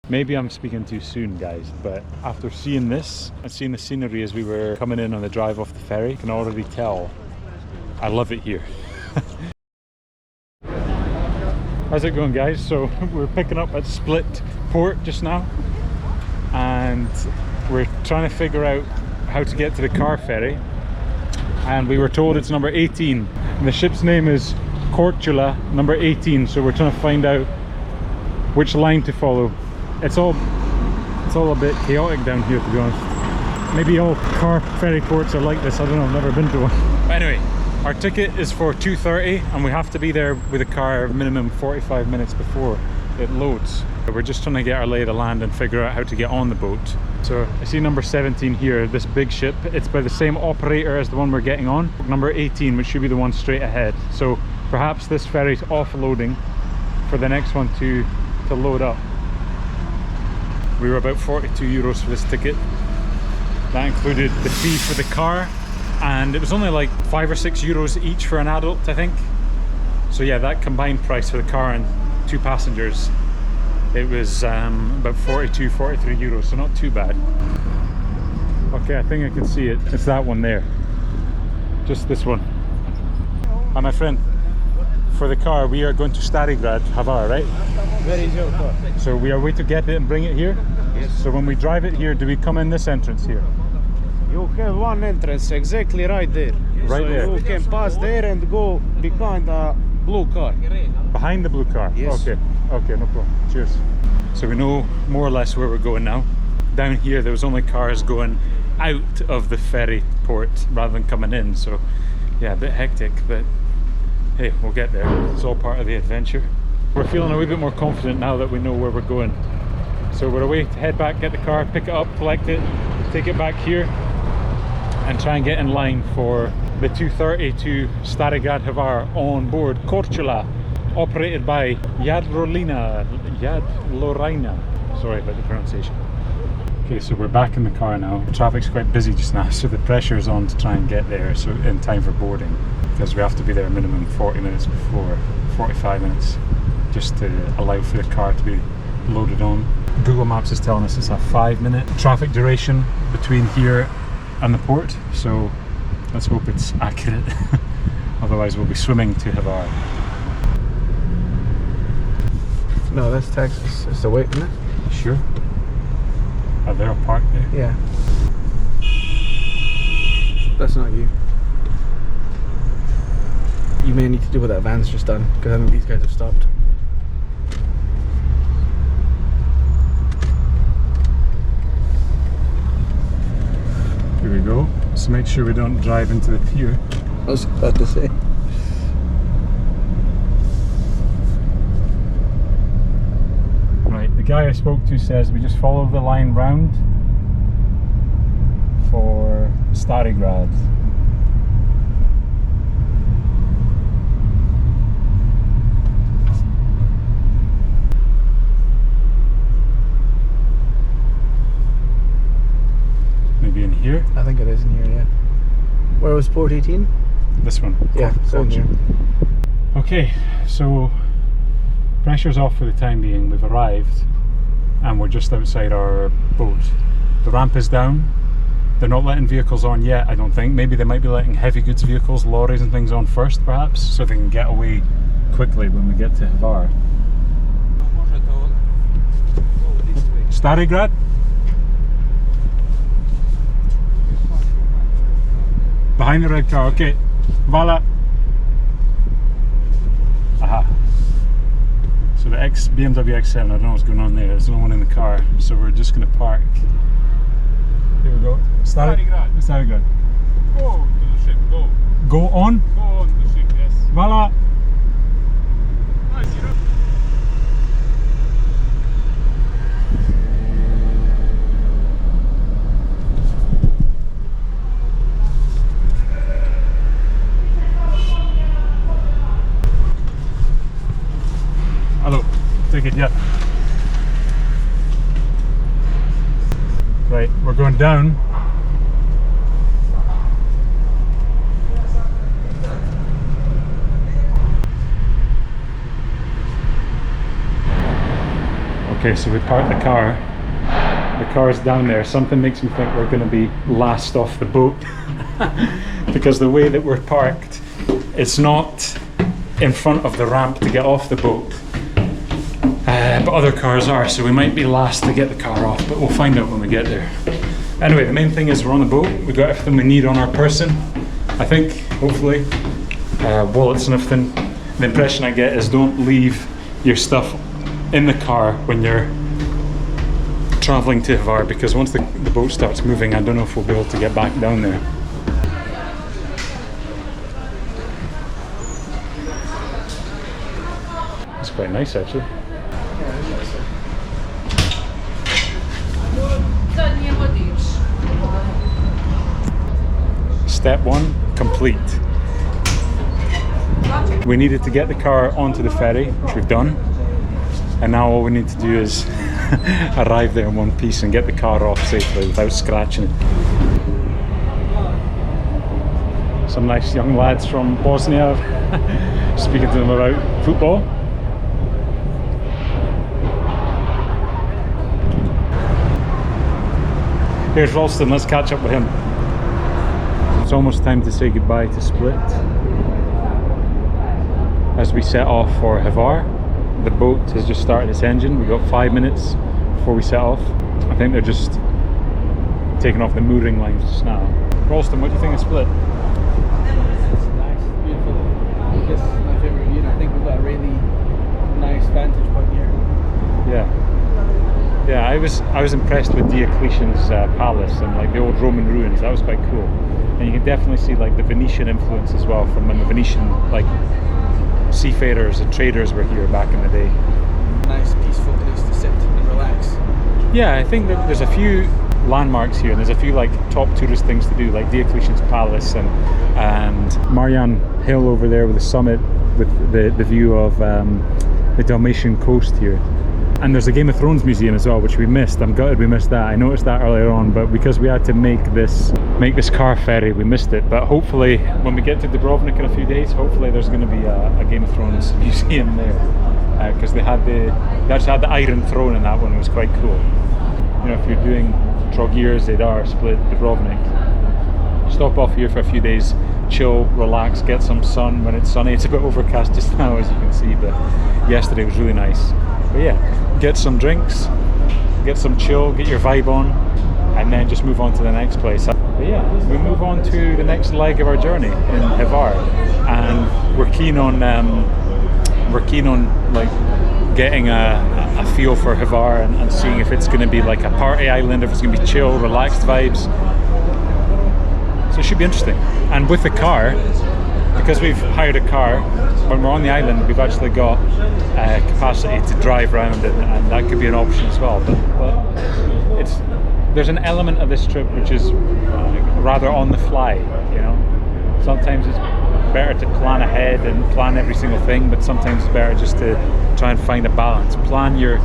Maybe I'm speaking too soon, guys, but after seeing this and seeing the scenery as we were coming in on the drive off the ferry, I can already tell I love it here. How's it going, guys? So we're picking up at Split Port just now, and we're trying to figure out how to get to the car ferry, and we were told it's number 18 and the ship's name is Cortula number 18, so we're trying to find out which line to follow. It's all a bit chaotic down here, to be honest. Maybe all car ferry ports are like this, I don't know, I've never been to one. But anyway, our ticket is for 2:30 and we have to be there with a car minimum 45 minutes before it loads. We're just trying to get our lay of the land and figure out how to get on the boat. So I see number 17 here, this big ship. It's by the same operator as the one we're getting on. Number 18, which should be the one straight ahead. So perhaps this ferry's offloading for the next one to load up. We were about 42 euros for this ticket. That included the fee for the car, and it was only like 5 or 6 euros each for an adult, I think. So yeah, that combined price for the car and 2 passengers, it was about 42, 43 euros, so not too bad. Okay, I think I can see it. It's that one there. Just this one. Hi, my friend. For the car, we are going to Stari Grad, Hvar, right? Where is your car? So we are waiting to get it and bring it here? Yes. So when we drive it here, do we come in this entrance here? You have one entrance exactly right there. Right so there. You can pass there and go behind the blue car. Behind the blue car? Yes. Okay, okay, no problem. Cheers. So we know more or less where we're going now. Down here, there was only cars going out of the ferry port rather than coming in. So yeah, a bit hectic, but hey, we'll get there. It's all part of the adventure. We're feeling a wee bit more confident now that we know where we're going. So we're away to head back, get the car, pick it up, collect it, take it back here, and try and get in line for the 2:30 to Stari Grad Hvar on board Cortula, operated by Yad Lorina. Sorry about the pronunciation. Okay, so we're back in the car now. The traffic's quite busy just now, so the pressure's on to try and get there so in time for boarding, because we have to be there minimum 40 minutes before, 45 minutes, just to allow for the car to be loaded on. Google Maps is telling us it's a 5-minute traffic duration between here and the port, so let's hope it's accurate. Otherwise we'll be swimming to Hvar. No, that's Texas. It's the wait, isn't it? Sure. Oh, they're parked there. Yeah. That's not you. You may need to do what that van's just done, because I think these guys have stopped. Here we go. So make sure we don't drive into the pier. I was about to say. Right, the guy I spoke to says we just follow the line round for Stari Grad. Maybe in here? I think it is in here, yeah. Where was port 18? This one. Yeah, so in here. Okay, so pressure's off for the time being. We've arrived and we're just outside our boat. The ramp is down. They're not letting vehicles on yet, I don't think. Maybe they might be letting heavy goods vehicles, lorries and things on first perhaps, so they can get away quickly when we get to Hvar. Stari Grad? Behind the red car, okay. Voila. Aha. So the BMW X7, I don't know what's going on there. There's no one in the car, so we're just going to park. Here we go. Stari Grad. Stari Grad. Go to the ship, go. Go on? Go on the ship, yes. Voila. Nice, you know. Hello, ticket, yeah. Right, we're going down. Okay, so we parked the car. The car's down there. Something makes me think we're going to be last off the boat because the way that we're parked, it's not in front of the ramp to get off the boat. But other cars are, so we might be last to get the car off, but we'll find out when we get there. Anyway, the main thing is we're on the boat. We've got everything we need on our person, I think, hopefully. Wallets and everything. The impression I get is don't leave your stuff in the car when you're traveling to Hvar, because once the boat starts moving, I don't know if we'll be able to get back down there. It's quite nice actually. Step 1 complete. We needed to get the car onto the ferry, which we've done, and now all we need to do is arrive there in one piece and get the car off safely without scratching it. Some nice young lads from Bosnia speaking to them about football. Here's Rulston, let's catch up with him. It's almost time to say goodbye to Split as we set off for Hvar. The boat has just started its engine. We've got 5 minutes before we set off. I think they're just taking off the mooring lines just now. Rulston, what do you think of Split? It's nice, beautiful. This is my favourite view, and I think we've got a really nice vantage point here. Yeah, I was impressed with Diocletian's palace and like the old Roman ruins. That was quite cool, and you can definitely see like the Venetian influence as well from when the Venetian like seafarers and traders were here back in the day. Nice peaceful place to sit and relax. Yeah, I think that there's a few landmarks here, and there's a few like top tourist things to do, like Diocletian's palace and Marianne Hill over there with the summit with the view of the Dalmatian coast here. And there's a Game of Thrones museum as well, which we missed. I'm gutted we missed that. I noticed that earlier on, but because we had to make this car ferry, we missed it. But hopefully, when we get to Dubrovnik in a few days, hopefully there's going to be a Game of Thrones museum there, because they actually had the Iron Throne in that one. It was quite cool. You know, if you're doing Trogir, Zadar, Split, Dubrovnik, stop off here for a few days, chill, relax, get some sun when it's sunny. It's a bit overcast just now, as you can see, but yesterday was really nice. But yeah, get some drinks, get some chill, get your vibe on, and then just move on to the next place. But yeah, we move on to the next leg of our journey in Hvar, and we're keen on like getting a feel for Hvar and seeing if it's going to be like a party island, if it's going to be chill, relaxed vibes. So it should be interesting. And with the car, because we've hired a car, when we're on the island, we've actually got capacity to drive around, and that could be an option as well. But there's an element of this trip which is rather on the fly. You know, sometimes it's better to plan ahead and plan every single thing, but sometimes it's better just to try and find a balance. Plan your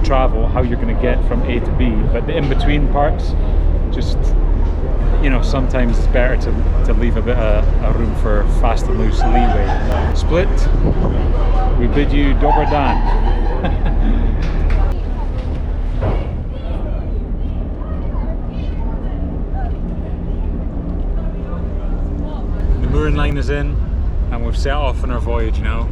travel, how you're going to get from A to B, but the in-between parts, just, you know, sometimes it's better to leave a bit of room for fast and loose leeway. Split, we bid you dobar dan. The mooring line is in, and we've set off on our voyage now.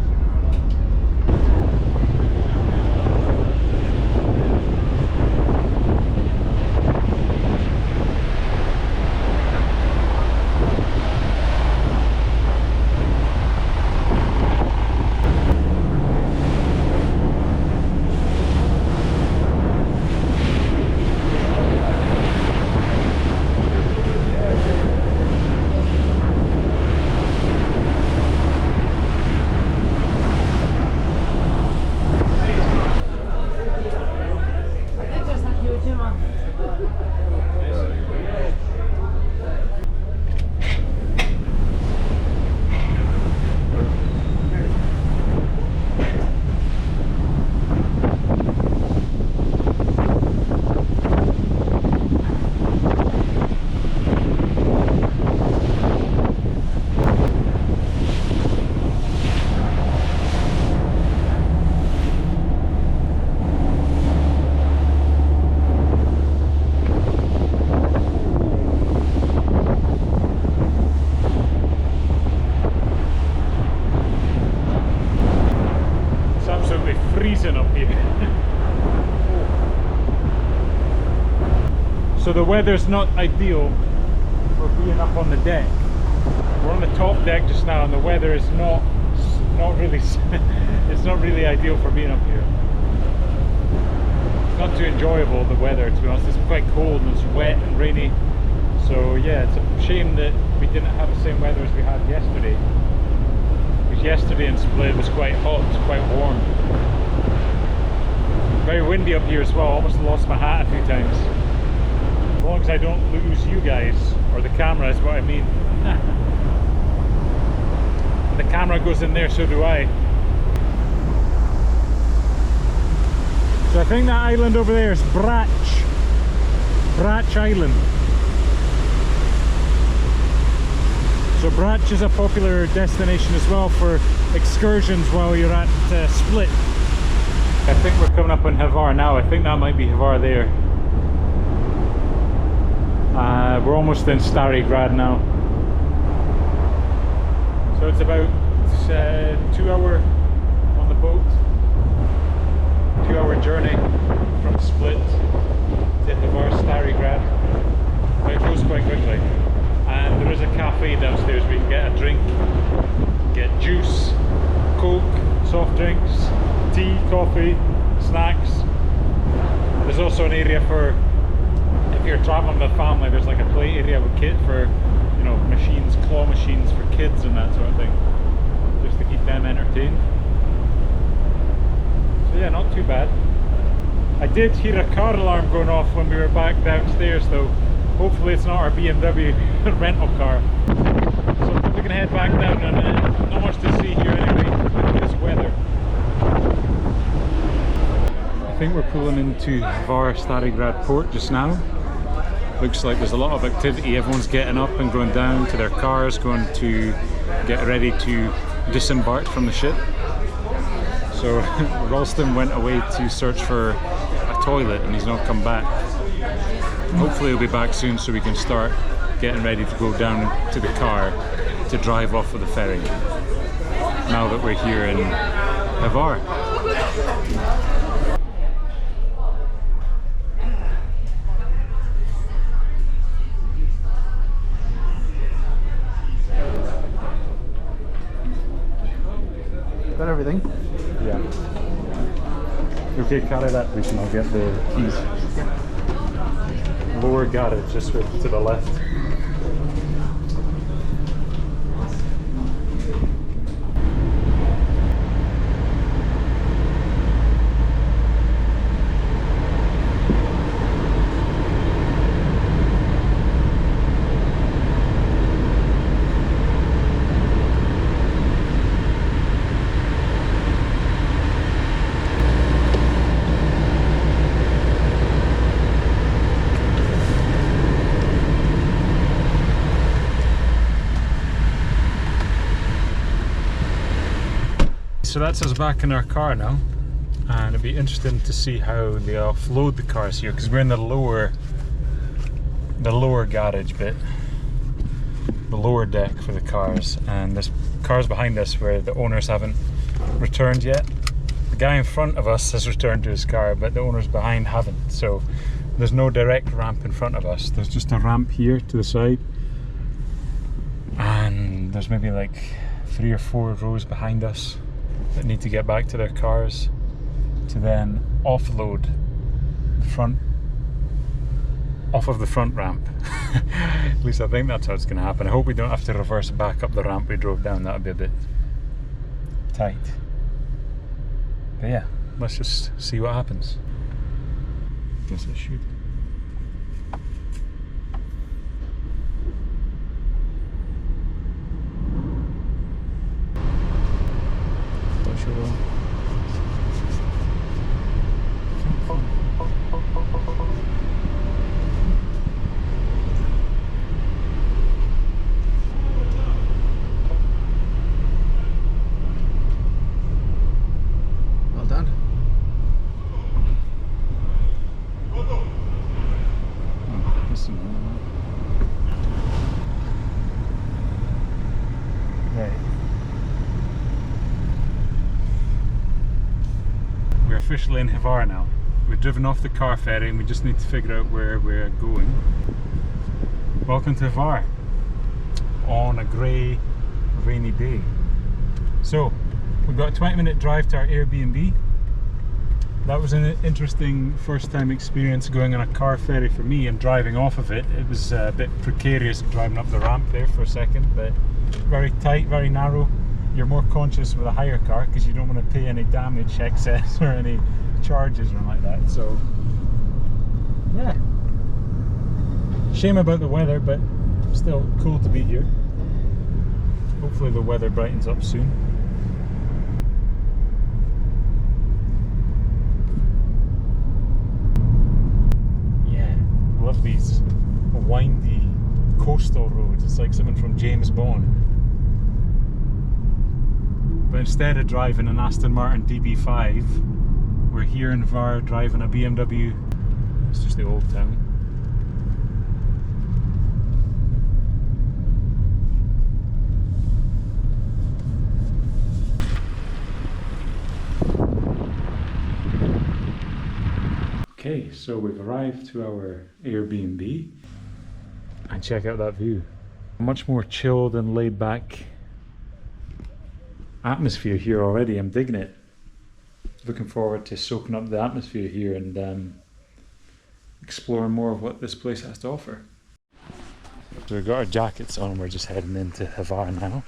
So the weather's not ideal for being up on the deck. We're on the top deck just now, and the weather is not really it's not really ideal for being up here. It's not too enjoyable, the weather, to be honest. It's quite cold and it's wet and rainy. So yeah, it's a shame that we didn't have the same weather as we had yesterday. Because yesterday in Split was quite hot, quite warm. Very windy up here as well. Almost lost my hat a few times. As long as I don't lose you guys, or the camera is what I mean. The camera goes in there, so do I. So I think that island over there is Brač Island. So Brač is a popular destination as well for excursions while you're at Split. I think we're coming up on Hvar now. I think that might be Hvar there. We're almost in Stari Grad now. So it's about 2 hour on the boat, 2 hour journey from Split to Hvar Stari Grad. But it goes quite quickly. And there is a cafe downstairs where you can get a drink, get juice, Coke, soft drinks, tea, coffee, snacks. There's also an area for, if you're traveling with family, there's like a play area with kit for, you know, machines, claw machines for kids and that sort of thing, just to keep them entertained. So yeah, not too bad. I did hear a car alarm going off when we were back downstairs though. Hopefully it's not our BMW rental car. So I'm probably going to head back down in a minute. Not much to see here anyway with this weather. I think we're pulling into Hvar Stari Grad port just now. Looks like there's a lot of activity. Everyone's getting up and going down to their cars, going to get ready to disembark from the ship. So Rulston went away to search for a toilet and he's not come back. Hopefully he'll be back soon so we can start getting ready to go down to the car to drive off of the ferry. Now that we're here in Hvar. Got everything? Yeah. Okay, carry that please and I'll get the keys. Lower garage, just to the left. So that's us back in our car now, and it'll be interesting to see how they offload the cars here because we're in the lower garage bit, the lower deck for the cars, and there's cars behind us where the owners haven't returned yet. The guy in front of us has returned to his car, but the owners behind haven't, so there's no direct ramp in front of us. There's just a ramp here to the side, and there's maybe like 3 or 4 rows behind us that need to get back to their cars to then offload the front off of the front ramp. At least I think that's how it's going to happen. I hope we don't have to reverse back up the ramp we drove down. That would be a bit tight. But yeah, let's just see what happens. Guess I should. Well done. We're officially in Hvar now. we've driven off the car ferry and we just need to figure out where we're going. Welcome to Hvar on a grey, rainy day. So we've got a 20-minute drive to our Airbnb. That was an interesting first time experience going on a car ferry for me and driving off of it. It was a bit precarious driving up the ramp there for a second, but very tight, very narrow. You're more conscious with a hire car because you don't want to pay any damage excess or any charges or like that. So yeah, shame about the weather, but still cool to be here. Hopefully the weather brightens up soon. Love these windy coastal roads. It's like something from James Bond. But instead of driving an Aston Martin DB5, we're here in Hvar driving a BMW. It's just the old town. Okay, so we've arrived to our Airbnb and check out that view. Much more chilled and laid back atmosphere here already. I'm digging it. Looking forward to soaking up the atmosphere here and exploring more of what this place has to offer. So we've got our jackets on and we're just heading into Hvar now.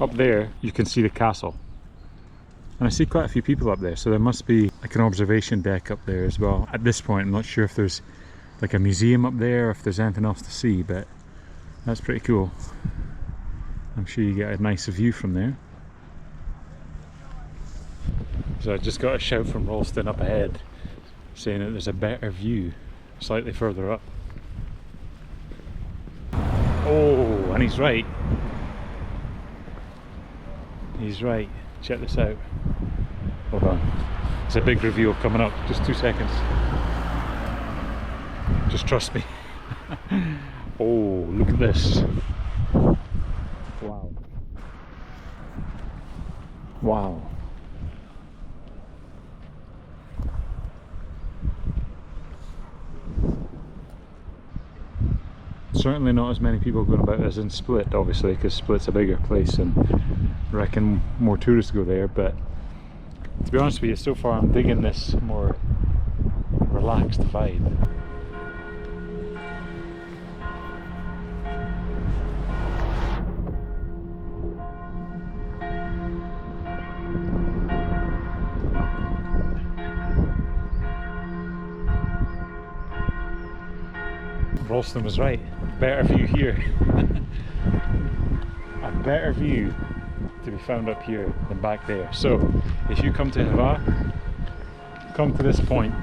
Up there you can see the castle, and I see quite a few people up there, so there must be like an observation deck up there as well. At this point I'm not sure if there's like a museum up there or if there's anything else to see, but that's pretty cool. I'm sure you get a nice view from there. So I just got a shout from Rulston up ahead saying that there's a better view slightly further up. Oh, and he's right. He's right. Check this out. Hold on. There's a big reveal coming up. Just 2 seconds. Just trust me. Oh, look at this. Wow. Wow. Certainly not as many people going about as in Split, obviously, because Split's a bigger place and I reckon more tourists go there, but to be honest with you, so far I'm digging this more relaxed vibe. Rulston was right. Better view here. A better view to be found up here than back there. So if you come to Hvar, come to this point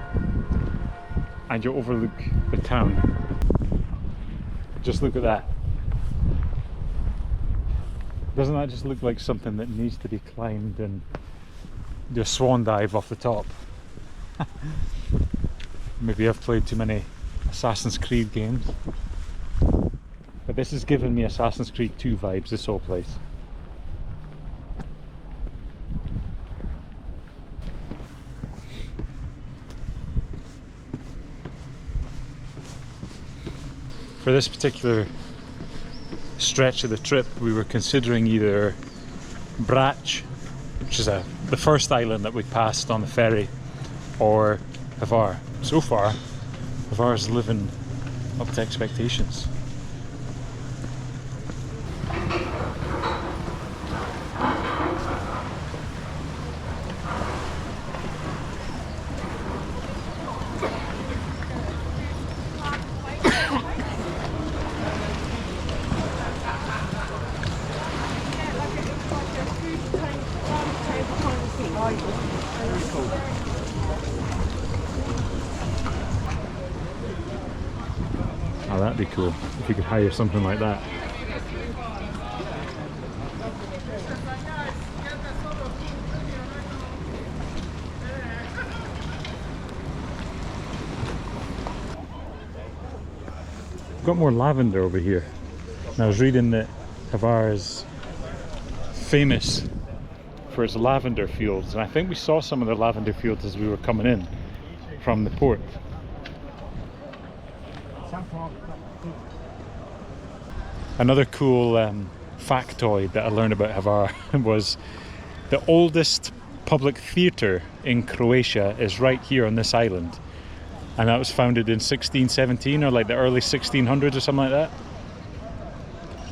and you overlook the town. Just look at that. Doesn't that just look like something that needs to be climbed and do a swan dive off the top? Maybe I've played too many Assassin's Creed games, but this is giving me Assassin's Creed 2 vibes, this whole place. For this particular stretch of the trip we were considering either Brač, which is the first island that we passed on the ferry, or Hvar. So far Hvar's living up to expectations. Oh, that'd be cool if you could hire something like that. We've got more lavender over here. And I was reading that Hvar is famous for its lavender fields, and I think we saw some of the lavender fields as we were coming in from the port. Another cool factoid that I learned about Hvar was the oldest public theatre in Croatia is right here on this island, and that was founded in 1617 or like the early 1600s or something like that.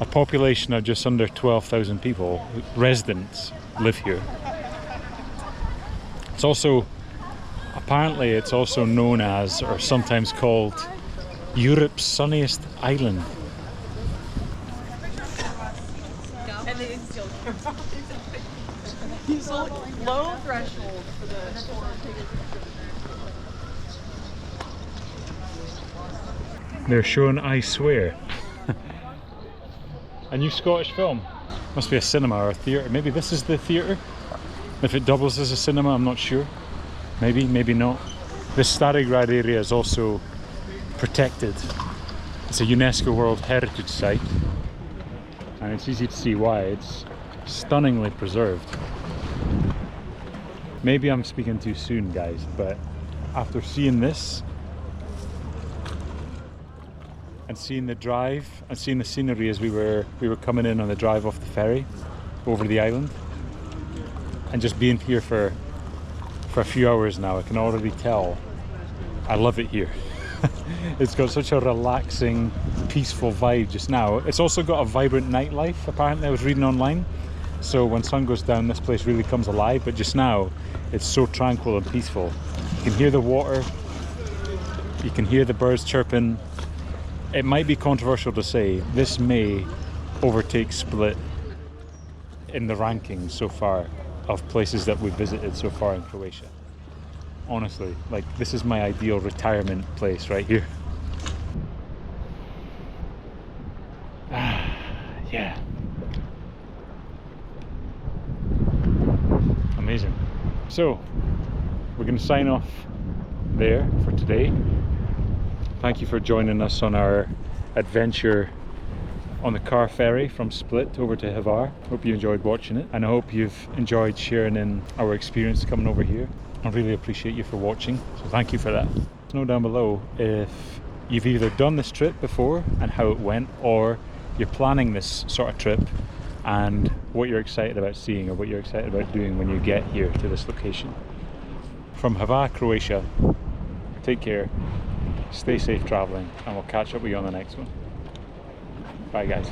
A population of just under 12,000 people, residents, live here. It's also, apparently it's also known as, or sometimes called, Europe's sunniest island. He's low threshold for the They're showing I Swear. A new Scottish film. Must be a cinema or a theatre. Maybe this is the theatre. If it doubles as a cinema, I'm not sure. Maybe, maybe not. This Stari Grad area is also protected. It's a UNESCO World Heritage Site. And it's easy to see why. It's stunningly preserved. Maybe I'm speaking too soon, guys, but after seeing this, and seeing the drive and seeing the scenery as we were coming in on the drive off the ferry over the island, and just being here for a few hours now, I can already tell I love it here. It's got such a relaxing, peaceful vibe just now. It's also got a vibrant nightlife, apparently. I was reading online, so when sun goes down this place really comes alive, but just now it's so tranquil and peaceful. You can hear the water, you can hear the birds chirping. It might be controversial to say, this may overtake Split in the rankings so far of places that we've visited so far in Croatia. Honestly, like, this is my ideal retirement place right here. Yeah. Amazing. So, we're going to sign off there for today. Thank you for joining us on our adventure on the car ferry from Split over to Hvar. Hope you enjoyed watching it, and I hope you've enjoyed sharing in our experience coming over here. I really appreciate you for watching, so thank you for that. Let us know down below if you've either done this trip before and how it went, or you're planning this sort of trip and what you're excited about seeing or what you're excited about doing when you get here to this location. From Hvar, Croatia, take care. Stay safe traveling, and we'll catch up with you on the next one. Bye, guys.